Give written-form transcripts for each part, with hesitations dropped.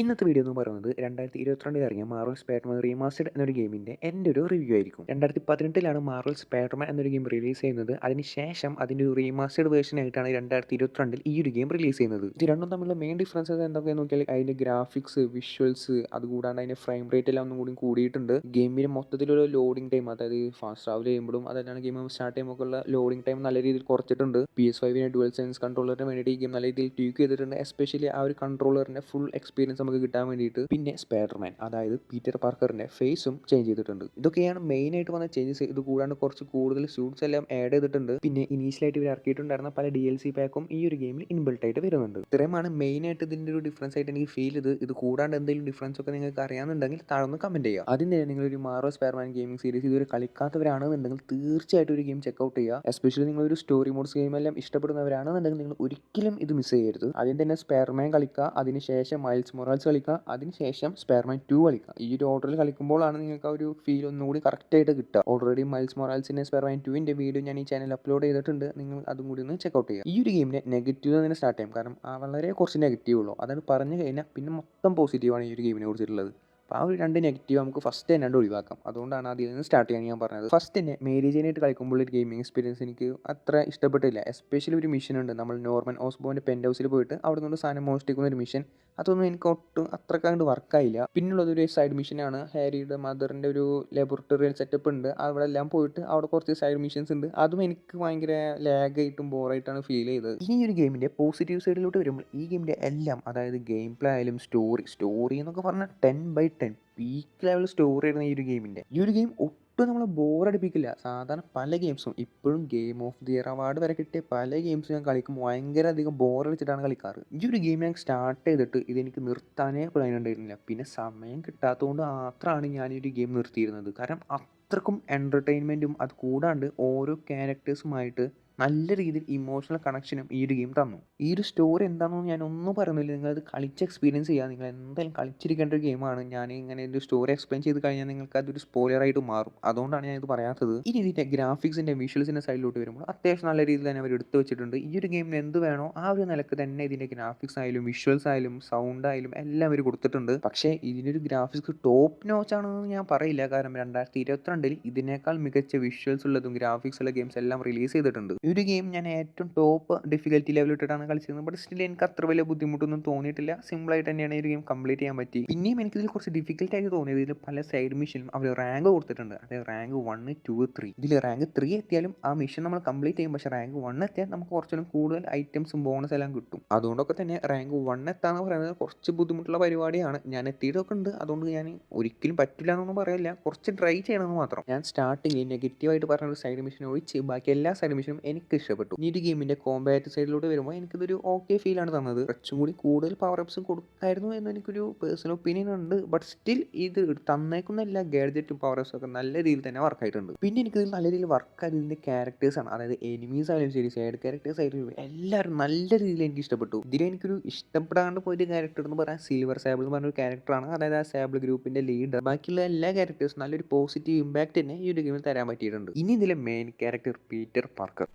ഇന്നത്തെ വീഡിയോ എന്ന് പറയുന്നത് 2022 ഇറങ്ങിയ മാർവൽ സ്പൈഡർമാൻ റീമാസ്റ്റേർഡ് എന്നൊരു ഗെയിമിൻ്റെ എൻ്റെ ഒരു റിവ്യൂ ആയിരിക്കും. 2018 മാർവൽ സ്പൈഡർമാൻ എന്നൊരു ഗെയിം റിലീസ് ചെയ്യുന്നത്. അതിനുശേഷം അതിൻ്റെ ഒരു റീമാസ്റ്റേർഡ് വേർഷൻ ആയിട്ടാണ് 2022 ഈ ഒരു ഗെയിം റിലീസ് ചെയ്യുന്നത്. ഇത് രണ്ടും തമ്മിലുള്ള മെയിൻ ഡിഫറൻസസ് എന്തൊക്കെയാണെന്ന് നോക്കിയാൽ അതിൻ്റെ ഗ്രാഫിക്സ്, വിഷ്വൽസ്, അതുകൂടാണ്ട് അതിൻ്റെ ഫ്രെയിം റേറ്റ് എല്ലാം ഒന്നും കൂടി കൂടിയിട്ടുണ്ട്. ഗെയിമിന് മൊത്തത്തിലൊരു ലോഡിംഗ് ടൈം, അതായത് ഫാസ്റ്റ് ട്രാവൽ ചെയ്യുമ്പോഴും അതല്ലാണ്ട് ഗെയിം സ്റ്റാർട്ട് ചെയ്യുമ്പോൾ ഉള്ള ലോഡിംഗ് ടൈം നല്ല രീതിയിൽ കുറച്ചിട്ടുണ്ട്. PS5 ഡുവൽ സെൻസ് കൺട്രോളറിന് വേണ്ടിയിട്ട് ഈ ഗെയിം നല്ല രീതിയിൽ ട്യൂക്ക് ചെയ്തിട്ടുണ്ട്. എസ്പെഷ്യലി ആ ഒരു കൺട്രോളറിൻ്റെ ഫുൾ എക്സ്പീരിയൻസ് നമുക്ക് കിട്ടാൻ വേണ്ടിയിട്ട്. പിന്നെ സ്പൈഡർമാൻ, അതായത് പീറ്റർ പാർക്കറിന്റെ ഫേസും ചേഞ്ച് ചെയ്തിട്ടുണ്ട്. ഇതൊക്കെയാണ് മെയിൻ ആയിട്ട് വന്ന ചേഞ്ചസ്. ഇത് കൂടാണ്ട് കുറച്ച് കൂടുതൽ സ്യൂട്ട്സ് എല്ലാം ആഡ് ചെയ്തിട്ടുണ്ട്. പിന്നെ ഇനീഷ്യലായിട്ട് ഇവർ ഇറക്കിയിട്ടുണ്ടായിരുന്ന പല DLC പാക്കും ഈ ഒരു ഗെയിമിൽ ഇൻബിൽട്ട് ആയിട്ട് വരുന്നുണ്ട്. ഇത്രയുമാണ് മെയിൻ ആയിട്ട് ഇതിന്റെ ഒരു ഡിഫറൻസ് ആയിട്ട് എനിക്ക് ഫീൽ ചെയ്ത്. ഇത് കൂടാണ്ട് എന്തെങ്കിലും ഡിഫറൻസ് ഒക്കെ നിങ്ങൾക്ക് അറിയാമെന്നുണ്ടെങ്കിൽ താഴെ കമന്റ് ചെയ്യുക. ആദ്യം തന്നെ നിങ്ങളൊരു മാർവൽ സ്പൈഡർമാൻ ഗെയിമിംഗ് സീരീസ് ഇതുവരെ കളിക്കാത്തവരാണെന്നുണ്ടെങ്കിൽ തീർച്ചയായിട്ടും ഒരു ഗെയിം ചെക്കൗട്ട് ചെയ്യുക. എസ്പെഷ്യലി നിങ്ങളൊരു സ്റ്റോറി മോഡ്സ് ഗെയിം എല്ലാം ഇഷ്ടപ്പെടുന്നവരാണെന്നുണ്ടെങ്കിൽ നിങ്ങൾ ഒരിക്കലും ഇത് മിസ് ചെയ്യരുത്. ആദ്യം തന്നെ സ്പൈഡർമാൻ കളിക്കുക, അതിനുശേഷം മൈൽസ് മൊറാൽസ് കളിക്കുക, അതിനുശേഷം സ്പൈഡർമാൻ 2 കളിക്കുക. ഈ ഒരു ഓർഡറിൽ കളിക്കുമ്പോഴാണ് നിങ്ങൾക്ക് ആ ഒരു ഫീൽ ഒന്നുകൂടി കറക്റ്റായിട്ട് കിട്ടുക. ഓൾറെഡി മൈൽസ് മൊറാൽസിൻ്റെ സ്പൈഡർമാൻ 2ൻ്റെ വീഡിയോ ഞാൻ ഈ ചാനൽ അപ്ലോഡ് ചെയ്തിട്ടുണ്ട്. നിങ്ങൾ അതും കൂടി ഒന്ന് ചെക്കൗട്ട് ചെയ്യുക. ഈ ഒരു ഗെയിമിൻ്റെ നെഗറ്റീവ് തന്നെ സ്റ്റാർട്ട് ചെയ്യാം. കാരണം വളരെ കുറച്ച് നെഗറ്റീവ് ഉള്ളൂ. അതാണ് പറഞ്ഞു കഴിഞ്ഞാൽ പിന്നെ മൊത്തം പോസിറ്റീവാണ് ഈ ഒരു ഗെയിമിനെ കുറിച്ചിട്ടുള്ളത്. അപ്പോൾ ആ ഒരു രണ്ട് നെഗറ്റീവ് നമുക്ക് ഫസ്റ്റ് തന്നെ ഒഴിവാക്കാം. അതുകൊണ്ടാണ് അതിൽ നിന്ന് സ്റ്റാർട്ട് ചെയ്യാൻ ഞാൻ പറഞ്ഞത്. ഫസ്റ്റ് തന്നെ മേരി ജെയിനായിട്ട് കളിക്കുമ്പോൾ ഒരു ഗെയിമിംഗ് എക്സ്പീരിയൻസ് എനിക്ക് അത്ര ഇഷ്ടപ്പെട്ടില്ല. എസ്പെഷ്യലി ഒരു മിഷൻ ഉണ്ട്, നമ്മൾ നോർമൻ ഓസ്ബോൻ്റെ പെൻ്റ് ഹൗസിൽ പോയിട്ട് അവിടെ നിന്ന് സാധനം മോഷ്ടിക്കുന്ന ഒരു മിഷൻ. അതൊന്നും എനിക്ക് ഒട്ടും അത്രക്കാണ്ട് വർക്കായില്ല. പിന്നുള്ളത് ഒരു സൈഡ് മിഷനാണ്. ഹാരിയുടെ മദറിൻ്റെ ഒരു ലബോറട്ടറി സെറ്റപ്പ് ഉണ്ട്. അവിടെ എല്ലാം പോയിട്ട് അവിടെ കുറച്ച് സൈഡ് മിഷൻസ് ഉണ്ട്. അതും എനിക്ക് ഭയങ്കര ലാഗായിട്ടും ബോറായിട്ടാണ് ഫീൽ ചെയ്തത്. ഇനി ഒരു ഗെയിമിൻ്റെ പോസിറ്റീവ് സൈഡിലോട്ട് വരുമ്പോൾ ഈ ഗെയിമിൻ്റെ എല്ലാം, അതായത് ഗെയിം പ്ലേ ആയാലും സ്റ്റോറി എന്നൊക്കെ പറഞ്ഞാൽ 10/10 പീക്ക് ലെവൽ സ്റ്റോറി ആയിരുന്നു ഈ ഒരു ഗെയിമിൻ്റെ. ഈ ഒരു ഗെയിം ഒട്ടും നമ്മളെ ബോറടിപ്പിക്കില്ല. സാധാരണ പല ഗെയിംസും ഇപ്പോഴും game of the year award വരെ കിട്ടിയ പല ഗെയിംസും ഞാൻ കളിക്കുമ്പോൾ ഭയങ്കര അധികം ബോറടിച്ചിട്ടാണ് കളിക്കാറ്. ഈ ഒരു ഗെയിം ഞാൻ സ്റ്റാർട്ട് ചെയ്തിട്ട് ഇതെനിക്ക് നിർത്താനേ പ്ലാൻ ഉണ്ടായിരുന്നില്ല. പിന്നെ സമയം കിട്ടാത്തതുകൊണ്ട് മാത്രമാണ് ഞാൻ ഈ ഒരു ഗെയിം നിർത്തിയിരുന്നത്. കാരണം അത്രക്കും എൻ്റർടൈൻമെൻറ്റും അത് കൂടാണ്ട് ഓരോ ക്യാരക്ടേഴ്സുമായിട്ട് നല്ല രീതിയിൽ ഇമോഷണൽ കണക്ഷനും ഈ ഒരു ഗെയിം തന്നു. ഈ ഒരു സ്റ്റോറി എന്താണെന്ന് ഞാൻ ഒന്നും പറയുന്നില്ല. നിങ്ങളത് കളിച്ച് എക്സ്പീരിയൻസ് ചെയ്യുക. നിങ്ങൾ എന്തായാലും കളിച്ചിരിക്കേണ്ട ഒരു ഗെയിമാണ്. ഞാൻ ഇങ്ങനെ ഒരു സ്റ്റോറി എക്സ്പ്ലെയിൻ ചെയ്ത് കഴിഞ്ഞാൽ നിങ്ങൾക്ക് അതൊരു സ്പോയിലറായിട്ട് മാറും. അതുകൊണ്ടാണ് ഞാൻ ഇത് പറയാത്തത്. ഇനി ഇതിൻ്റെ ഗ്രാഫിക്സിൻ്റെ വിഷ്വൽസിൻ്റെ സൈഡിലോട്ട് വരുമ്പോൾ അത്യാവശ്യം നല്ല രീതിയിൽ തന്നെ അവർ എടുത്തു വെച്ചിട്ടുണ്ട്. ഈ ഒരു ഗെയിമിന് എന്ത് വേണോ ആ ഒരു നിലക്ക് തന്നെ ഇതിൻ്റെ ഗ്രാഫിക്സ് ആയാലും വിഷ്വൽസ് ആയാലും സൗണ്ട് ആയാലും എല്ലാം അവർ കൊടുത്തിട്ടുണ്ട്. പക്ഷേ ഇതിനൊരു ഗ്രാഫിക്സ് ടോപ്പ് നോച്ച് ആണെന്ന് ഞാൻ പറയില്ല. കാരണം 2022 ഇതിനേക്കാൾ മികച്ച വിഷ്വൽസ് ഉള്ളതും ഗ്രാഫിക്സ് ഉള്ള ഗെയിംസ് എല്ലാം റിലീസ് ചെയ്തിട്ടുണ്ട്. ഈ ഒരു ഗെയിം ഞാൻ ഏറ്റവും ടോപ്പ് ഡിഫിക്കൽറ്റി ലെവൽ ഇട്ടിട്ടാണ് കളിച്ചിരുന്നത്. ബട്ട് സ്റ്റിൽ എനിക്ക് അത്ര വലിയ ബുദ്ധിമുട്ടൊന്നും തോന്നിയിട്ടില്ല. സിമ്പിളായിട്ട് തന്നെയാണ് ഈ ഒരു ഗെയിം കംപ്ലീറ്റ് ചെയ്യാൻ പറ്റി. പിന്നെയും എനിക്കിതിൽ കുറച്ച് ഡിഫിക്കൽട്ടായിട്ട് തോന്നിയത് ഇതിൽ പല സൈഡ് മിഷനും അവർ റാങ്ക് കൊടുത്തിട്ടുണ്ട്. അതായത് റാങ്ക് 1, 2, 3. ഇതിൽ റാങ്ക് 3 എത്തിയാലും ആ മിഷൻ നമ്മൾ കംപ്ലീറ്റ് ചെയ്യും. പക്ഷേ റാങ്ക് 1 എത്തിയാൽ നമുക്ക് കുറച്ചുകൂടി കൂടുതൽ ഐറ്റംസും ബോണസ് എല്ലാം കിട്ടും. അതുകൊണ്ടൊക്കെ തന്നെ റാങ്ക് 1 എത്താന്ന് പറയുന്നത് കുറച്ച് ബുദ്ധിമുട്ടുള്ള പരിപാടിയാണ്. ഞാൻ എത്തിയിട്ടൊക്കെ ഉണ്ട്. അതുകൊണ്ട് ഞാൻ ഒരിക്കലും പറ്റില്ല എന്നൊന്നും പറയില്ല. കുറച്ച് ട്രൈ ചെയ്യണമെന്ന് മാത്രം. ഞാൻ സ്റ്റാർട്ടിങ്ങിൽ നെഗറ്റീവായിട്ട് പറഞ്ഞ ഒരു സൈഡ് മിഷൻ ഒഴിച്ച് ബാക്കി എല്ലാ സൈഡ് മിഷനും എനിക്ക് ഇഷ്ടപ്പെട്ടു. ഈ ഒരു ഗെയിമിൻ്റെ കോമ്പാറ്റ് സൈഡിലോട്ട് വരുമ്പോൾ എനിക്കിതൊരു ഓക്കെ ഫീലാണ് തന്നത്. കുറച്ചും കൂടി കൂടുതൽ പവർ അപ്സും കൊടുക്കായിരുന്നു എന്ന് എനിക്കൊരു പേഴ്സണൽ ഒപ്പീനിയൻ ഉണ്ട്. ബട്ട് സ്റ്റിൽ ഇത് തന്നേക്കുന്ന എല്ലാ ഗാഡ്ജറ്റും പവർ അപ്സും ഒക്കെ നല്ല രീതിയിൽ തന്നെ വർക്കായിട്ടുണ്ട്. പിന്നെ എനിക്കിതിൽ നല്ല രീതിയിൽ വർക്കായത് ഇതിൻ്റെ ക്യാരക്ടേഴ്സാണ്. അതായത് എനിമീസ് ആയാലും ശരി, സൈഡ് ക്യാരക്ടേഴ്സ് ആയാലും എല്ലാവരും നല്ല രീതിയിൽ എനിക്ക് ഇഷ്ടപ്പെട്ടു. ഇതിൽ എനിക്കൊരു ഇഷ്ടപ്പെടാണ്ട് പോയൊരു ക്യാരക്ടർ എന്ന് പറയാൻ സിൽവർ സാബിൾ എന്ന് പറഞ്ഞൊരു ക്യാരക്ടറാണ്. അതായത് ആ സാബിൾ ഗ്രൂപ്പിൻ്റെ ലീഡർ. ബാക്കിയുള്ള എല്ലാ ക്യാരക്ടേഴ്സും നല്ലൊരു പോസിറ്റീവ് ഇമ്പാക്റ്റ് തന്നെ ഈ ഒരു ഗെയിമിൽ തരാൻ പറ്റിയിട്ടുണ്ട്. ഇനി ഇതിലെ മെയിൻ ക്യാരക്ടർ പീറ്റർ പാർക്കർ.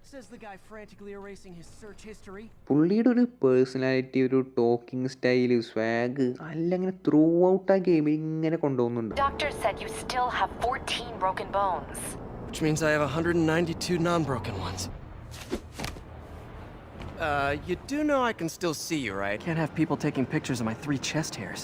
പുള്ളിയുടെ ഒരു പേഴ്സണാലിറ്റി, ഒരു ടോക്കിംഗ് സ്റ്റൈല്, സ്വാഗ് എല്ലാം ഇങ്ങനെ ത്രൂ ഔട്ട് ആ ഗെയിമിൽ ഇങ്ങനെ കൊണ്ടുപോകുന്നുണ്ട്. Doctor said you still have 14 broken bones. Which means I have 192 non-broken ones. You do know I can still see you, right? Can't have people taking pictures of my 3 chest hairs.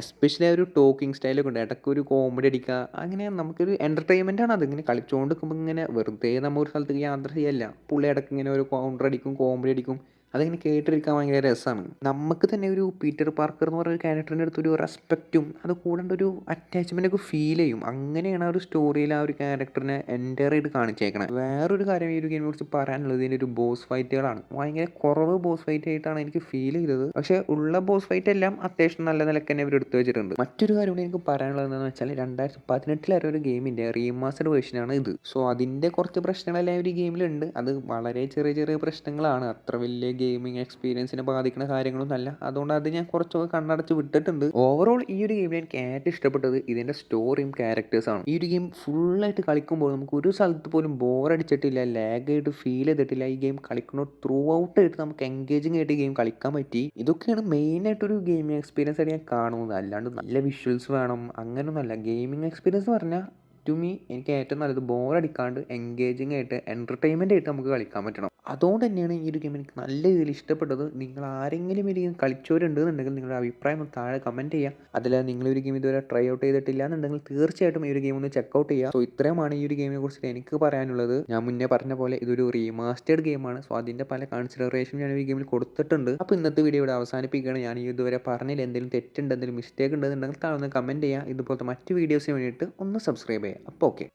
Especially ആ ഒരു talking സ്റ്റൈലൊക്കെ ഉണ്ട്. ഇടയ്ക്ക് ഒരു comedy അടിക്കുക, അങ്ങനെ നമുക്കൊരു entertainment ആണ്. അതിങ്ങനെ കളിച്ചുകൊണ്ട് നിൽക്കുമ്പോൾ ഇങ്ങനെ വെറുതെ നമ്മൾ ഒരു സ്ഥലത്തേക്ക് യാത്ര ചെയ്യല്ല. പുള്ളി ഇടയ്ക്ക് ഇങ്ങനെ ഒരു കൗണ്ടർ അടിക്കും, കോമഡി അടിക്കും. അതിങ്ങനെ കേട്ടിരിക്കാൻ ഭയങ്കര രസമാണ്. നമുക്ക് തന്നെ ഒരു പീറ്റർ പാർക്കർ എന്ന് പറയുന്ന ക്യാരക്ടറിൻ്റെ അടുത്തൊരു റെസ്പെക്റ്റും അത് കൂടാണ്ട് ഒരു അറ്റാച്ച്മെൻ്റൊക്കെ ഫീൽ ചെയ്യും. അങ്ങനെയാണ് ആ ഒരു സ്റ്റോറിയിൽ ആ ഒരു ക്യാരക്ടറിനെ എൻ്റർ ചെയ്ത് കാണിച്ചേക്കണേ. വേറൊരു കാര്യം ഈ ഒരു ഗെയിമിനെ കുറിച്ച് പറയാനുള്ളത് ഇതിൻ്റെ ഒരു ബോസ് ഫൈറ്റുകളാണ്. ഭയങ്കര കുറവ് ബോസ് ഫൈറ്റ് ആയിട്ടാണ് എനിക്ക് ഫീൽ ചെയ്തത്. പക്ഷേ ഉള്ള ബോസ് ഫൈറ്റ് എല്ലാം അത്യാവശ്യം നല്ല നിലക്ക് തന്നെ ഇവർ എടുത്തു വെച്ചിട്ടുണ്ട്. മറ്റൊരു കാര്യം കൂടി എനിക്ക് പറയാനുള്ളത് എന്താണെന്ന് വെച്ചാൽ 2018 ഒരു ഗെയിമിൻ്റെ റീമാസ്റ്റർഡ് വേർഷനാണ് ഇത്. സോ അതിൻ്റെ കുറച്ച് പ്രശ്നങ്ങളെല്ലാം ഒരു ഗെയിമിലുണ്ട്. അത് വളരെ ചെറിയ ചെറിയ പ്രശ്നങ്ങളാണ്, അത്ര വലിയ ഗെയിമിംഗ് എക്സ്പീരിയൻസിനെ ബാധിക്കുന്ന കാര്യങ്ങളൊന്നുമല്ല. അതുകൊണ്ട് അത് ഞാൻ കുറച്ചൊക്കെ കണ്ണടച്ച് വിട്ടിട്ടുണ്ട്. ഓവറോൾ ഈ ഒരു ഗെയിമിൽ എനിക്ക് ഏറ്റവും ഇഷ്ടപ്പെട്ടത് ഇതിൻ്റെ സ്റ്റോറിയും ക്യാരക്ടേഴ്സാണ്. ഈ ഒരു ഗെയിം ഫുള്ളായിട്ട് കളിക്കുമ്പോൾ നമുക്ക് ഒരു സ്ഥലത്ത് പോലും ബോറടിച്ചിട്ടില്ല, ലാഗായിട്ട് ഫീൽ ചെയ്തിട്ടില്ല. ഈ ഗെയിം കളിക്കുന്ന ത്രൂ ഔട്ട് ആയിട്ട് നമുക്ക് എൻഗേജിങ് ആയിട്ട് ഗെയിം കളിക്കാൻ പറ്റി. ഇതൊക്കെയാണ് മെയിനായിട്ടൊരു ഗെയിമിംഗ് എക്സ്പീരിയൻസ് ആയിട്ട് ഞാൻ കാണുന്നത്. അല്ലാണ്ട് നല്ല വിഷ്വൽസ് വേണം അങ്ങനെയൊന്നുമല്ല. ഗെയിമിംഗ് എക്സ്പീരിയൻസ് പറഞ്ഞാൽ ടു മീ എനിക്ക് ഏറ്റവും നല്ലത് ബോറടിക്കാണ്ട് എൻഗേജിങ് ആയിട്ട് എൻ്റർടൈൻമെൻ്റ് ആയിട്ട് നമുക്ക് കളിക്കാൻ പറ്റണം. അതുകൊണ്ട് തന്നെയാണ് ഈ ഒരു ഗെയിം എനിക്ക് നല്ല രീതിയിൽ ഇഷ്ടപ്പെട്ടത്. നിങ്ങൾ ആരെങ്കിലും ഒരു ഗെയിം കളിച്ചവരുണ്ടെന്നുണ്ടെങ്കിൽ നിങ്ങളുടെ അഭിപ്രായം ഒന്ന് താഴെ കമൻറ്റ് ചെയ്യുക. അതിൽ നിങ്ങളൊരു ഗെയിം ഇതുവരെ ട്രൈ ഔട്ട് ചെയ്തിട്ടില്ല എന്നുണ്ടെങ്കിൽ തീർച്ചയായിട്ടും ഈ ഒരു ഗെയിം ഒന്ന് ചെക്കൗട്ട് ചെയ്യുക. സോ ഇത്രയുമാണ് ഈ ഒരു ഗെയിമിനെ കുറിച്ചിട്ട് എനിക്ക് പറയാനുള്ളത്. ഞാൻ മുന്നേ പറഞ്ഞ പോലെ ഇതൊരു റീമാസ്റ്റേഡ് ഗെയിമാണ്. സോ അതിൻ്റെ പല കൺസിഡറേഷനും ഞാൻ ഈ ഗെയിമിൽ കൊടുത്തിട്ടുണ്ട്. അപ്പോൾ ഇന്നത്തെ വീഡിയോ ഇവിടെ അവസാനിപ്പിക്കുകയാണ്. ഞാൻ ഇതുവരെ പറഞ്ഞതിൽ എന്തെങ്കിലും തെറ്റുണ്ട്, എന്തെങ്കിലും മിസ്റ്റേക്ക് ഉണ്ടെന്നുണ്ടെങ്കിൽ താഴെ ഒന്ന് കമൻറ്റ് ചെയ്യുക. ഇതുപോലത്തെ മറ്റ് വീഡിയോസിന് വേണ്ടിയിട്ട് ഒന്ന് സബ്സ്ക്രൈബ് ചെയ്യുക. അപ്പോൾ ഓക്കെ.